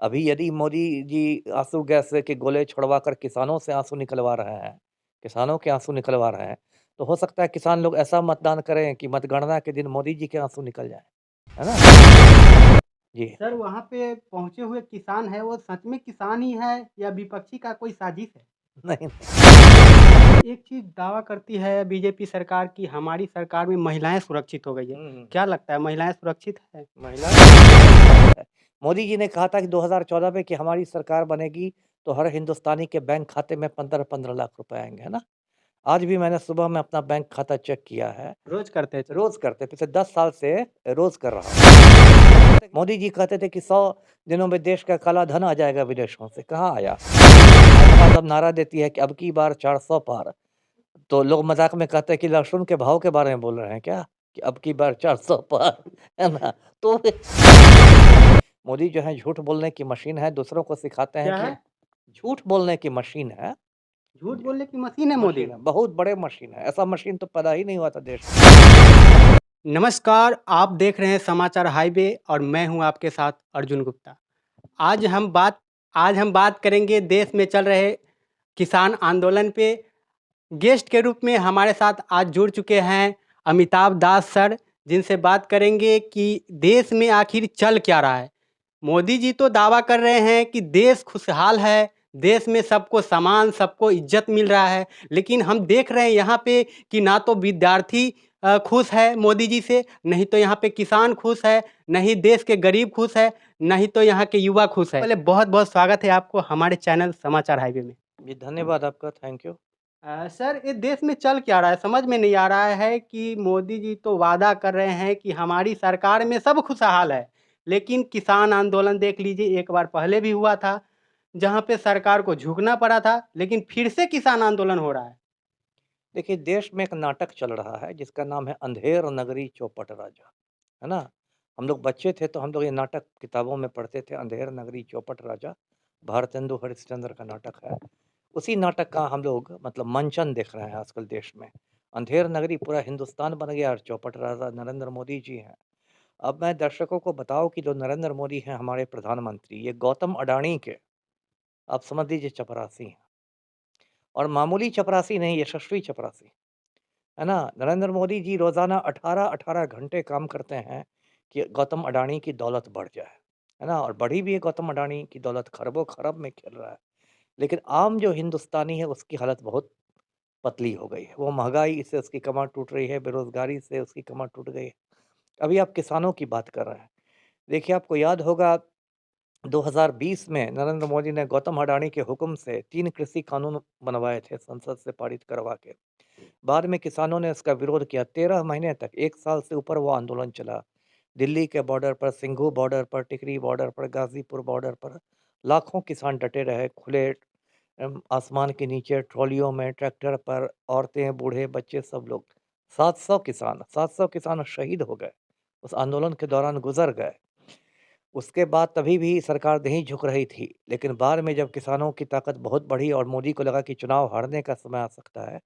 अभी यदि मोदी जी आंसू गैस के गोले छुड़वाकर किसानों से आंसू निकलवा रहे हैं, किसानों के आंसू निकलवा रहे हैं, तो हो सकता है किसान लोग ऐसा मतदान करें कि मतगणना के दिन मोदी जी के आंसू निकल जाएँ, है ना? जी। सर वहाँ पे पहुँचे हुए किसान हैं, वो सच में किसान ही है या विपक्षी का कोई साजिश है? नहीं, नहीं। एक चीज़ दावा करती है बीजेपी सरकार कि हमारी सरकार में महिलाएँ सुरक्षित हो गई है। हुँ। क्या लगता है महिलाएँ सुरक्षित हैं? महिला मोदी जी ने कहा था कि 2014 में कि हमारी सरकार बनेगी, तो हर हिंदुस्तानी के बैंक खाते में 15-15 लाख रुपए आएँगे, है ना? आज भी मैंने सुबह में अपना बैंक खाता चेक किया है। रोज़ करते हैं चेक। रोज़ करते, पिछले 10 साल से रोज़ कर रहा हूँ। मोदी जी कहते थे कि 100 दिनों में देश का काला धन आ जाएगा विदेशों से, कहाँ आया? भाजपा अब नारा देती है कि अब की बार 400 पार, तो लोग मज़ाक में कहते हैं कि लहसुन के भाव के बारे में बोल रहे हैं क्या? कि अब की बार 400 पार, है ना? तो मोदी जो है झूठ बोलने की मशीन है, दूसरों को सिखाते हैं क्या कि है? झूठ बोलने की मशीन है। झूठ ज बोलने की मशीन है मोदी। मशीन है, बहुत बड़े मशीन है, ऐसा मशीन तो पैदा ही नहीं हुआ था देश में। नमस्कार, आप देख रहे हैं समाचार हाईवे और मैं हूँ आपके साथ अर्जुन गुप्ता। आज हम बात आज हम बात करेंगे देश में चल रहे किसान आंदोलन पे। गेस्ट के रूप में हमारे साथ आज जुड़ चुके हैं अमिताभ दास सर, जिनसे बात करेंगे कि देश में आखिर चल क्या रहा है। मोदी जी तो दावा कर रहे हैं कि देश खुशहाल है, देश में सबको समान, सबको इज्जत मिल रहा है। लेकिन हम देख रहे हैं यहाँ पे कि ना तो विद्यार्थी खुश है मोदी जी से, नहीं तो यहाँ पे किसान खुश है, नहीं देश के गरीब खुश है, नहीं तो यहाँ के युवा खुश है। पहले बहुत-बहुत स्वागत है आपको हमारे चैनल समाचार हाईवे में। जी, धन्यवाद आपका, थैंक यू। सर ये देश में चल क्या रहा है? समझ में नहीं आ रहा है कि मोदी जी तो वादा कर रहे हैं कि हमारी सरकार में सब खुशहाल है, लेकिन किसान आंदोलन देख लीजिए एक बार पहले भी हुआ था, जहाँ पे सरकार को झुकना पड़ा था, लेकिन फिर से किसान आंदोलन हो रहा है। देखिए, देश में एक नाटक चल रहा है जिसका नाम है अंधेर नगरी चौपट राजा, है ना? हम लोग बच्चे थे तो हम लोग ये नाटक किताबों में पढ़ते थे, अंधेर नगरी चौपट राजा, भारतेंदु हरिश्चंद्र का नाटक है। उसी नाटक का हम लोग मतलब मंचन देख रहे हैं आजकल देश में। अंधेर नगरी पूरा हिंदुस्तान बन गया और चौपट राजा नरेंद्र मोदी जी हैं। अब मैं दर्शकों को बताऊँ कि जो नरेंद्र मोदी हैं हमारे प्रधानमंत्री, ये गौतम अडानी के आप समझ लीजिए चपरासी हैं और मामूली चपरासी नहीं, यशस्वी चपरासी। है ना? नरेंद्र मोदी जी रोज़ाना 18-18 घंटे काम करते हैं कि गौतम अडानी की दौलत बढ़ जाए, है ना? और बढ़ी भी है गौतम अडानी की दौलत खरबों-खरब में खेल रहा है। लेकिन आम जो हिंदुस्तानी है उसकी हालत बहुत पतली हो गई है। वो महँगाई से उसकी कमर टूट रही है, बेरोज़गारी से उसकी कमर टूट गई है। अभी आप किसानों की बात कर रहे हैं। देखिए आपको याद होगा 2020 में नरेंद्र मोदी ने गौतम अडानी के हुक्म से 3 कृषि कानून बनवाए थे संसद से पारित करवा के। बाद में किसानों ने इसका विरोध किया 13 महीने तक 1 साल से ऊपर वो आंदोलन चला। दिल्ली के बॉर्डर पर, सिंघू बॉर्डर पर, टिकरी बॉर्डर पर, गाज़ीपुर बॉर्डर पर लाखों किसान डटे रहे खुले आसमान के नीचे ट्रॉलियों में, ट्रैक्टर पर, औरतें, बूढ़े, बच्चे सब लोग। 700 किसान शहीद हो गए। उस आंदोलन के दौरान गुज़र गए। उसके बाद तभी भी सरकार नहीं झुक रही थी, लेकिन बाद में जब किसानों की ताकत बहुत बढ़ी और मोदी को लगा कि चुनाव हारने का समय आ सकता है,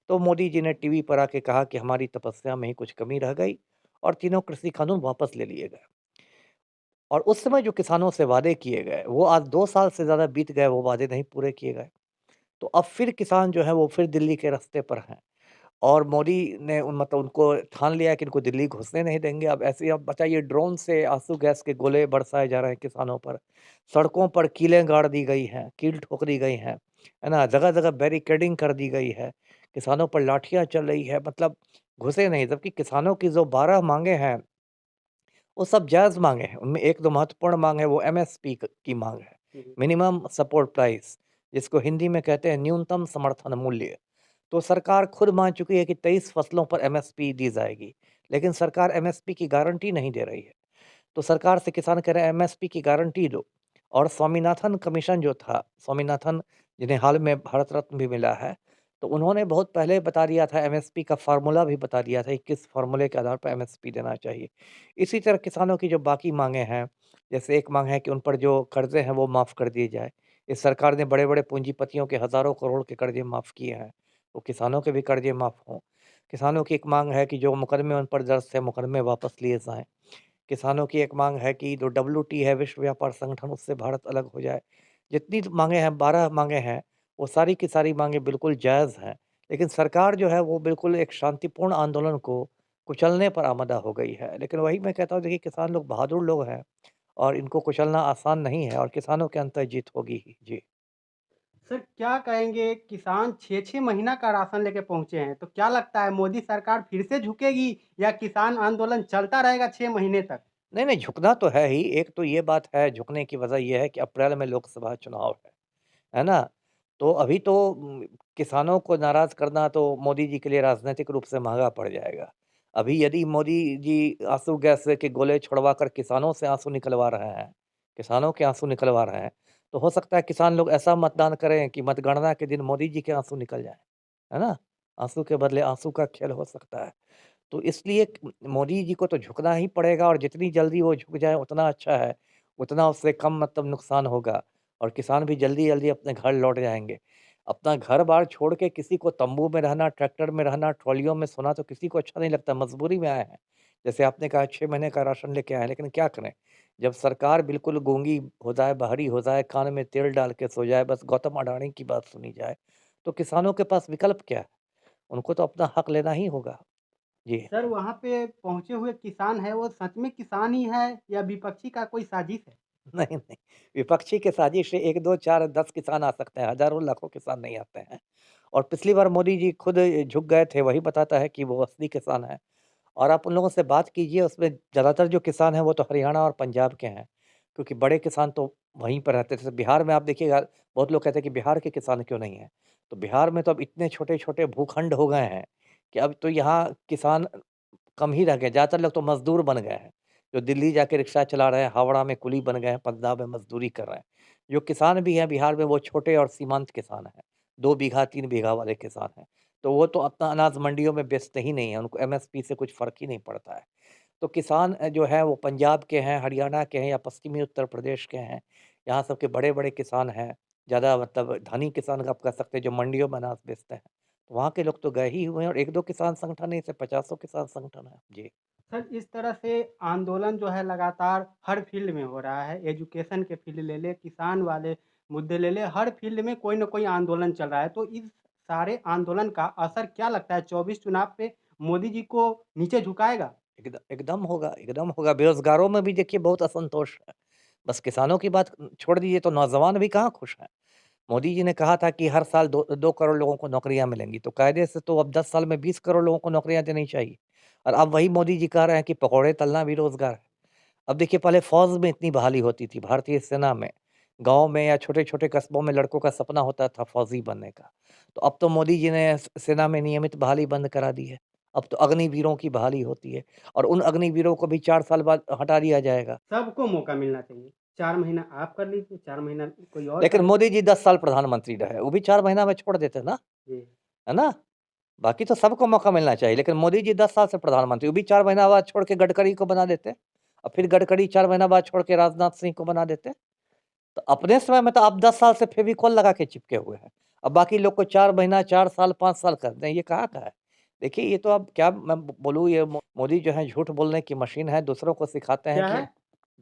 तो मोदी जी ने टीवी पर आके कहा कि हमारी तपस्या में ही कुछ कमी रह गई और तीनों कृषि कानून वापस ले लिए गए। और उस समय जो किसानों से वादे किए गए, वो आज 2 साल से ज़्यादा बीत गए, वो वादे नहीं पूरे किए गए। तो अब फिर किसान जो है वो फिर दिल्ली के रास्ते पर हैं और मोदी ने उन मतलब उनको ठान लिया है कि इनको दिल्ली घुसने नहीं देंगे। अब ऐसे ही अब बताइए ड्रोन से आँसू गैस के गोले बरसाए जा रहे हैं किसानों पर। सड़कों पर कीलें गाड़ दी गई हैं, कील ठोक दी गई हैं, है ना? जगह-जगह बैरिकेडिंग कर दी गई है। किसानों पर लाठियाँ चल रही है मतलब घुसे नहीं, जबकि किसानों की जो 12 माँगे हैं, वो सब जायज़ माँगे हैं। उनमें एक 2 महत्वपूर्ण माँग है वो एमएसपी की माँग है, हुँ, हुँ। मिनिमम सपोर्ट प्राइस, जिसको हिंदी में कहते हैं न्यूनतम समर्थन मूल्य। तो सरकार खुद मान चुकी है कि 23 फसलों पर एमएसपी दी जाएगी, लेकिन सरकार एमएसपी की गारंटी नहीं दे रही है। तो सरकार से किसान कह रहे हैं एमएसपी की गारंटी दो और स्वामीनाथन कमीशन जो था, स्वामीनाथन जिन्हें हाल में भारत रत्न भी मिला है, तो उन्होंने बहुत पहले बता दिया था एमएसपी का फ़ॉर्मूला भी बता दिया था कि किस फ़ॉर्मूले के आधार पर एमएसपी देना चाहिए। इसी तरह किसानों की जो बाकी माँगे हैं, जैसे एक माँग है कि उन पर जो कर्ज़े हैं वो माफ़ कर दिए जाए। इस सरकार ने बड़े-बड़े पूँजीपतियों के हज़ारों करोड़ के कर्ज़े माफ़ किए हैं, वो किसानों के भी कर्ज़े माफ़ हों। किसानों की एक माँग है कि जो मुकदमे उन पर दर्ज थे, मुकदमे वापस लिए जाएँ। किसानों की एक माँग है कि जो डब्ल्यूटी है, विश्व व्यापार संगठन, उससे भारत अलग हो जाए। जितनी माँगें हैं, 12 माँगें हैं, वो सारी की सारी माँगें बिल्कुल जायज़ हैं। लेकिन सरकार जो है वो बिल्कुल एक शांतिपूर्ण आंदोलन को कुचलने पर आमदा हो गई है। लेकिन वही मैं कहता हूँ, देखिए किसान लोग बहादुर लोग हैं और इनको कुचलना आसान नहीं है और किसानों के अंत जीत होगी ही। जी। सर क्या कहेंगे किसान 6-6 महीना का राशन लेके पहुँचे हैं, तो क्या लगता है मोदी सरकार फिर से झुकेगी या किसान आंदोलन चलता रहेगा 6 महीने तक? नहीं, नहीं, झुकना तो है ही। एक तो ये बात है, झुकने की वजह ये है कि अप्रैल में लोकसभा चुनाव है ना? तो अभी तो किसानों को नाराज़ करना तो मोदी जी के लिए राजनीतिक रूप से महँगा पड़ जाएगा। अभी यदि मोदी जी आँसू गैस के गोले छुड़वा कर किसानों से आँसू निकलवा रहे हैं, किसानों के आँसू निकलवा रहे हैं, तो हो सकता है किसान लोग ऐसा मतदान करें कि मतगणना के दिन मोदी जी के आँसू निकल जाएँ, है ना? आँसू के बदले आँसू का खेल हो सकता है। तो इसलिए मोदी जी को तो झुकना ही पड़ेगा और जितनी जल्दी वो झुक जाएँ उतना अच्छा है, उतना उससे कम मतलब नुकसान होगा और किसान भी जल्दी-जल्दी अपने घर लौट जाएँगे। अपना घर-बार छोड़ के किसी को तंबू में रहना, ट्रैक्टर में रहना, ट्रॉलियों में सोना तो किसी को अच्छा नहीं लगता, मजबूरी में आए हैं। जैसे आपने कहा 6 महीने का राशन लेके आए हैं, लेकिन क्या करें? जब सरकार बिल्कुल गूंगी हो जाए, बहरी हो जाए, कान में तेल डाल के सो जाए, बस गौतम अडानी की बात सुनी जाए, तो किसानों के पास विकल्प क्या है? उनको तो अपना हक लेना ही होगा। जी। सर वहाँ पे पहुँचे हुए किसान हैं, वो सच में किसान ही है या विपक्षी का कोई साजिश है? नहीं, नहीं, विपक्षी की साजिश से 1, 2, 4, 10 किसान आ सकते हैं, हज़ारों, लाखों किसान नहीं आते हैं। और पिछली बार मोदी जी खुद झुक गए थे, वही बताता है कि वो असली किसान हैं। और आप उन लोगों से बात कीजिए, उसमें ज़्यादातर जो किसान हैं, वो तो हरियाणा और पंजाब के हैं, क्योंकि बड़े किसान तो वहीं पर रहते थे। जैसे बिहार में आप देखिएगा, बहुत लोग कहते हैं कि बिहार के किसान क्यों नहीं हैं? तो बिहार में तो अब इतने छोटे-छोटे भूखंड हो गए हैं कि अब तो यहाँ किसान कम ही रह गए, ज़्यादातर लोग तो मज़दूर बन गए हैं। जो दिल्ली जाके रिक्शा चला रहे हैं, हावड़ा में कुली बन गए हैं, पंजाब में मज़दूरी कर रहे हैं। जो किसान भी हैं बिहार में, वो छोटे और सीमांत किसान हैं, 2 बीघा, 3 बीघा वाले किसान हैं। तो वो तो अपना अनाज मंडियों में बेचते ही नहीं हैं, उनको एमएसपी से कुछ फ़र्क ही नहीं पड़ता है। तो किसान जो है वो पंजाब के हैं, हरियाणा के हैं या पश्चिमी उत्तर प्रदेश के हैं, यहाँ सब के बड़े-बड़े किसान हैं, ज़्यादा मतलब धनी किसान आप कह सकते हैं जो मंडियों में अनाज बेचते हैं। तो वहाँ के लोग तो गए ही हुए हैं और 1-2 किसान संगठन नहीं, ऐसे पचासों किसान संगठन हैं। जी। सर इस तरह से आंदोलन जो है लगातार हर फील्ड में हो रहा है, एजुकेशन के फील्ड ले लें, किसान वाले मुद्दे ले लें, हर फील्ड में कोई न कोई आंदोलन चल रहा है। तो इस सारे आंदोलन का असर क्या लगता है 24 चुनाव पे मोदी जी को नीचे झुकाएगा? एकदम होगा। बेरोज़गारों में भी देखिए बहुत असंतोष है। बस किसानों की बात छोड़ दीजिए, तो नौजवान भी कहाँ खुश हैं। मोदी जी ने कहा था कि हर साल 2 करोड़ लोगों को नौकरियाँ मिलेंगी, तो कायदे से तो अब 10 साल में 20 करोड़ लोगों को नौकरियाँ देनी चाहिए। और अब वही मोदी जी कह रहे हैं कि पकौड़े तलना भी रोज़गार है। अब देखिए, पहले फ़ौज में इतनी बहाली होती थी, भारतीय सेना में, गाँव में या छोटे-छोटे कस्बों में लड़कों का सपना होता था फ़ौजी बनने का। तो अब तो मोदी जी ने सेना में नियमित बहाली बंद करा दी है। अब तो अग्निवीरों की बहाली होती है और उन अग्निवीरों को भी 4 साल बाद हटा दिया जाएगा। सबको मौका मिलना चाहिए। 4 महीना आप कर लीजिए, 4 महीना कोई और लेकिन कर ले। मोदी जी 10 साल प्रधानमंत्री रहे, वो भी 4 महीना में छोड़ देते ना, जी। है ना? बाकी तो सबको मौका मिलना चाहिए, लेकिन मोदी जी 10 साल से प्रधानमंत्री, वो भी 4 महीना बाद छोड़ के गडकरी को बना देते और फिर गडकरी 4 महीना बाद छोड़ के राजनाथ सिंह को बना देते। तो अपने समय में तो आप 10 साल से फेविकोल लगा के चिपके हुए हैं। अब बाकी लोग को 4 महीना, 4 साल, 5 साल कर दें, ये कहाँ का है? देखिए, ये तो अब क्या मैं ब बोलूँ, ये मोदी जो है झूठ बोलने की मशीन है, दूसरों को सिखाते हैं क्या कि है?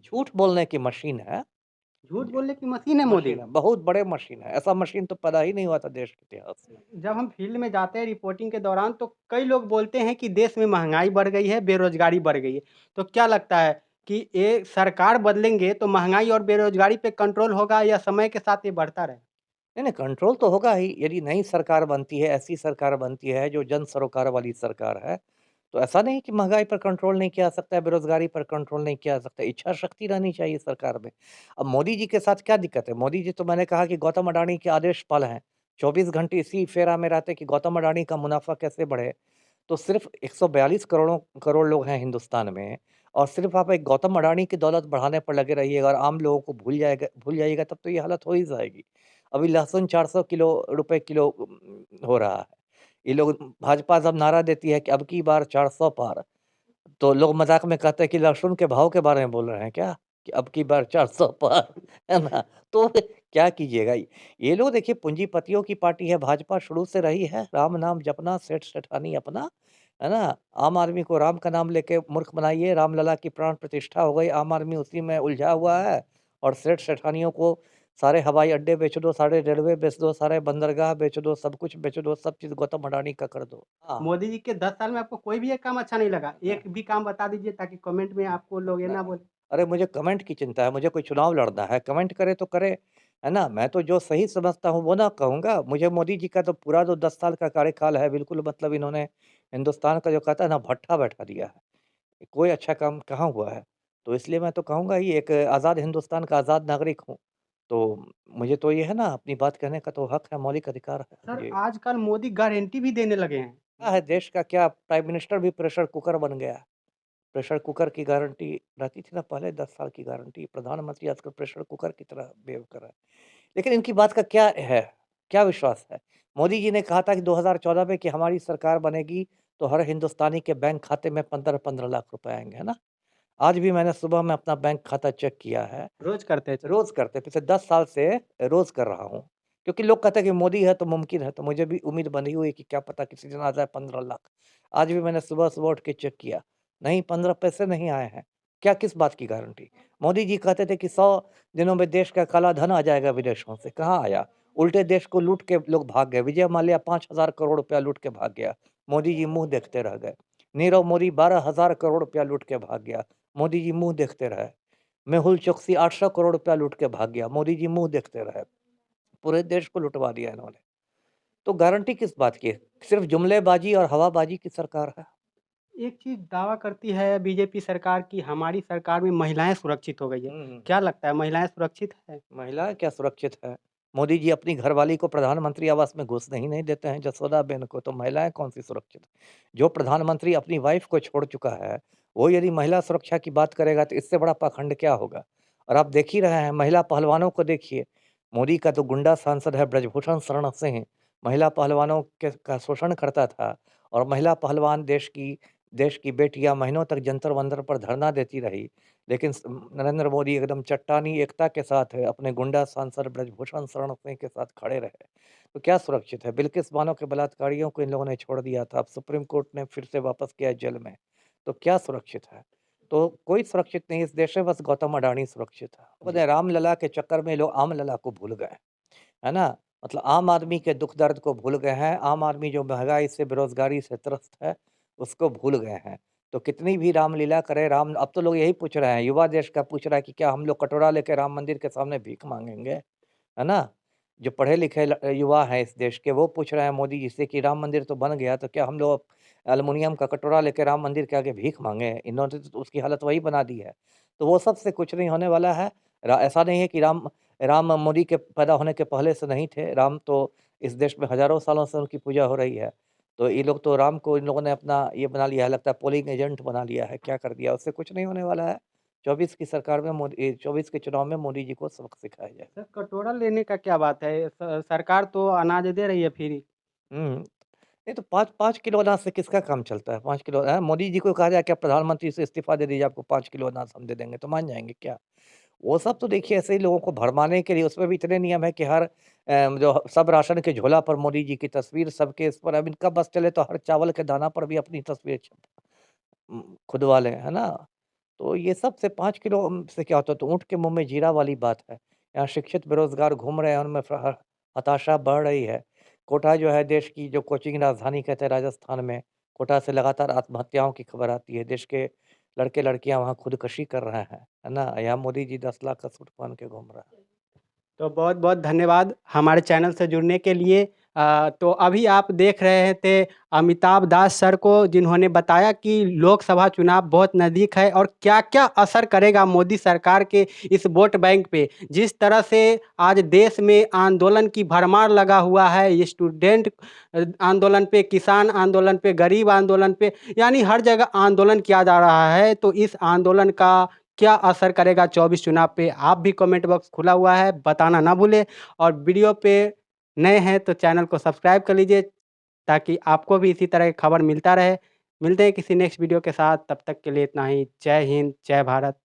झूठ बोलने की मशीन है। झूठ जी, बोलने की मशीन है मोदी। मशीन है, बहुत बड़े मशीन है। ऐसा मशीन तो पैदा ही नहीं हुआ था देश के इतिहास में। जब हम फील्ड में जाते हैं रिपोर्टिंग के दौरान तो कई लोग बोलते हैं कि देश में महँगाई बढ़ गई है, बेरोज़गारी बढ़ गई है। तो क्या लगता है कि ये सरकार बदलेंगे तो महँगाई और बेरोज़गारी पे कंट्रोल होगा या समय के साथ ये बढ़ता रहेगा? नहीं, नहीं, कंट्रोल तो होगा ही, यदि नई सरकार बनती है, ऐसी सरकार बनती है जो जन सरोकार वाली सरकार है, तो ऐसा नहीं कि महँगाई पर कंट्रोल नहीं किया जा सकता है, बेरोज़गारी पर कंट्रोल नहीं किया जा सकता है, इच्छा शक्ति रहनी चाहिए सरकार में। अब मोदी जी के साथ क्या दिक्कत है? मोदी जी तो मैंने कहा कि गौतम अडानी के आदेश पाल हैं, 24 घंटे इसी फेरा में रहते कि गौतम अडानी का मुनाफ़ा कैसे बढ़े। तो सिर्फ़ 142 करोड़ लोग हैं हिंदुस्तान में और सिर्फ़ आप एक गौतम अडानी की दौलत बढ़ाने पर लगे रहिएगा और आम लोगों को भूल जाइएगा, तब तो ये हालत हो ही जाएगी। अभी लहसुन 400 रुपए किलो हो रहा है। ये लोग, भाजपा जब नारा देती है कि अब की बार 400 पार, तो लोग मज़ाक में कहते हैं कि लहसुन के भाव के बारे में बोल रहे हैं क्या? कि अब की बार 400 पार, है ना? तो क्या कीजिएगा? ये लोग देखिए पूँजीपतियों की पार्टी है, भाजपा शुरू से रही है, राम नाम जपना, सेठ सेठानी अपना, है ना? आम आदमी को राम का नाम लेके मूर्ख बनाइए, रामलला की प्राण प्रतिष्ठा हो गई, आम आदमी उसी में उलझा हुआ है और सेठ-सेठानियों को सारे हवाई अड्डे बेच दो, सारे रेलवे बेच दो, सारे बंदरगाह बेच दो, सब कुछ बेच दो, सब चीज़ गौतम अडानी का कर दो। हाँ। मोदी जी के 10 साल में आपको कोई भी एक काम अच्छा नहीं लगा? एक भी काम बता दीजिए ताकि कमेंट में आपको लोग ये ना बोले। अरे मुझे कमेंट की चिंता है, मुझे कोई चुनाव लड़ना है, कमेंट करे तो करे, है ना? मैं तो जो सही समझता हूँ वो ना कहूँगा। मुझे मोदी जी का तो पूरा जो 10 साल का कार्यकाल है बिल्कुल मतलब इन्होंने हिंदुस्तान का जो कहता है ना भट्ठा बैठा दिया है। कोई अच्छा काम कहाँ हुआ है? तो इसलिए मैं तो कहूँगा ही एक आज़ाद हिंदुस्तान का आज़ाद नागरिक हूँ। तो मुझे तो ये है ना अपनी बात कहने का तो हक है, मौलिक अधिकार है। सर जी। आजकल मोदी गारंटी भी देने लगे हैं। क्या है देश का क्या प्राइम मिनिस्टर भी प्रेशर कुकर बन गया है। प्रेशर कुकर की गारंटी रहती थी ना पहले 10 साल की गारंटी, प्रधानमंत्री आजकल प्रेशर कुकर की तरह बिहेव कर रहा है। लेकिन इनकी बात का क्या है? क्या विश्वास है? मोदी जी ने कहा था कि 2014 में कि हमारी सरकार बनेगी तो हर हिंदुस्तानी के बैंक खाते में 15-15 लाख रुपए आएँगे, है ना? आज भी मैंने सुबह में अपना बैंक खाता चेक किया है। रोज़ करते हैं चेक। रोज़ करते, पिछले 10 साल से रोज़ कर रहा हूँ। क्योंकि लोग कहते हैं कि मोदी है तो मुमकिन है, तो मुझे भी उम्मीद बंधी हुई है कि क्या पता किसी दिन आ जाए 15 लाख। आज भी मैंने सुबह-सुबह उठ के चेक किया, नहीं 15 पैसे नहीं आए हैं। क्या किस बात की गारंटी? मोदी जी कहते थे कि 100 दिनों में देश का काला धन आ जाएगा विदेशों से, कहाँ आया? उल्टे देश को लूट के लोग भाग गए। विजय माल्या 5,000 करोड़ रुपया लूट के भाग गया। मोदी जी मुँह देखते रह गए। नीरव मोदी 12,000 करोड़ रुपया लूट के भाग गया। मोदी जी मुँह देखते रहे। मेहुल चोकसी 800 करोड़ रुपया लूट के भाग गया, मोदी जी मुँह देखते रहे। पूरे देश को लुटवा दिया इन्होंने। तो गारंटी किस बात की है? सिर्फ़ जुमलेबाज़ी और हवाबाज़ी की सरकार है। एक चीज़ दावा करती है बीजेपी सरकार कि हमारी सरकार में महिलाएँ सुरक्षित हो गई है। हुँ, हुँ। क्या लगता है महिलाएँ सुरक्षित है? महिलाएँ क्या सुरक्षित है? मोदी जी अपनी घरवाली को प्रधानमंत्री आवास में घुसने ही नहीं देते हैं, जसोदाबेन को, तो महिलाएँ कौन-सी सुरक्षित? जो प्रधानमंत्री अपनी वाइफ़ को छोड़ चुका है, वो यदि महिला सुरक्षा की बात करेगा तो इससे बड़ा पाखंड क्या होगा? और आप देख ही रहे हैं महिला पहलवानों को देखिए, मोदी का तो गुंडा सांसद है ब्रजभूषण शरण सिंह, महिला पहलवानों के का शोषण करता था और महिला पहलवान देश की बेटियाँ महीनों तक जंतर-मंतर पर धरना देती रही। लेकिन नरेंद्र मोदी एकदम चट्टानी एकता के साथ अपने गुंडा सांसद ब्रजभूषण शरण सिंह के साथ खड़े रहे। तो क्या सुरक्षित है? बिल्किस बानो के बलात्कारियों को इन लोगों ने छोड़ दिया था, अब सुप्रीम कोर्ट ने फिर से वापस किया है जेल में। तो क्या सुरक्षित है? तो कोई सुरक्षित नहीं, इस देश में बस गौतम अडानी सुरक्षित है। जी। पता रामलला के चक्कर में लोग आम लला को भूल गए, है ना? मतलब आम आदमी के दुःख दर्द को भूल गए हैं, आम आदमी जो महँगाई से, बेरोज़गारी से त्रस्त है, उसको भूल गए हैं। तो कितनी भी रामलीला करें राम अब तो लोग यही पूछ रहे हैं, युवा देश का पूछ रहा है कि क्या हम लोग कटोरा लेके राम मंदिर के सामने भीख माँगेंगे? है ना? जो पढ़े-लिखे युवा हैं इस देश के वो पूछ रहे हैं मोदी जी से कि राम मंदिर तो बन गया तो क्या हम लोग एल्युमिनियम का कटोरा लेके राम मंदिर के आगे भीख माँगे? इन्होंने तो उसकी हालत वही बना दी है। तो वो सब से कुछ नहीं होने वाला है। ऐसा नहीं है कि राम राम मोदी के पैदा होने के पहले से नहीं थे, राम तो इस देश में हज़ारों सालों से उनकी पूजा हो रही है। तो ये लोग तो राम को इन लोगों ने अपना ये बना लिया है, लगता है पोलिंग एजेंट बना लिया है, क्या कर दिया? उससे कुछ नहीं होने वाला है। 24 की सरकार में 24 के चुनाव में मोदी जी को सबक सिखाया जाएगा। सर कटोरा लेने का क्या बात है? सरकार तो अनाज दे रही है फ्री। हुँ। नहीं तो 5-5 किलो अनाज से किसका काम चलता है? 5 किलो मोदी जी को कहा जाए कि आप प्रधानमंत्री से इस्तीफ़ा दे दीजिए, आपको 5 किलो अनाज हम दे देंगे, तो मान जाएँगे क्या? वो सब तो देखिए ऐसे ही लोगों को भरमाने के लिए उसमें भी इतने नियम है कि हर जो सब राशन के झोला पर मोदी जी की तस्वीर, सबके इस पर अब इनका बस चले तो हर चावल के दाना पर भी अपनी तस्वीर खुदवा लें, है ना? तो ये सब से 5 किलो से क्या होता है? तो ऊँट के मुँह में जीरा वाली बात है। यहाँ शिक्षित बेरोज़गार घूम रहे हैं, उनमें हताशा बढ़ रही है। कोटा जो है देश की जो कोचिंग राजधानी कहते हैं राजस्थान में, कोटा से लगातार आत्महत्याओं की खबर आती है। देश के लड़के-लड़कियाँ वहाँ खुदकुशी कर रहे हैं, है ना? यहाँ मोदी जी 10 लाख का सूट पहन के घूम रहा है। तो बहुत-बहुत धन्यवाद हमारे चैनल से जुड़ने के लिए। तो अभी आप देख रहे थे अमिताभ दास सर को जिन्होंने बताया कि लोकसभा चुनाव बहुत नज़दीक है और क्या-क्या असर करेगा मोदी सरकार के इस वोट बैंक पे। जिस तरह से आज देश में आंदोलन की भरमार लगा हुआ है, ये स्टूडेंट आंदोलन पे, किसान आंदोलन पे, गरीब आंदोलन पे, यानी हर जगह आंदोलन किया जा रहा है। तो इस आंदोलन का क्या असर करेगा 24 चुनाव पे? आप भी कमेंट बॉक्स खुला हुआ है, बताना ना भूलें और वीडियो पे नए हैं तो चैनल को सब्सक्राइब कर लीजिए ताकि आपको भी इसी तरह की खबर मिलता रहे। मिलते हैं किसी नेक्स्ट वीडियो के साथ, तब तक के लिए इतना ही। जय हिंद, जय भारत।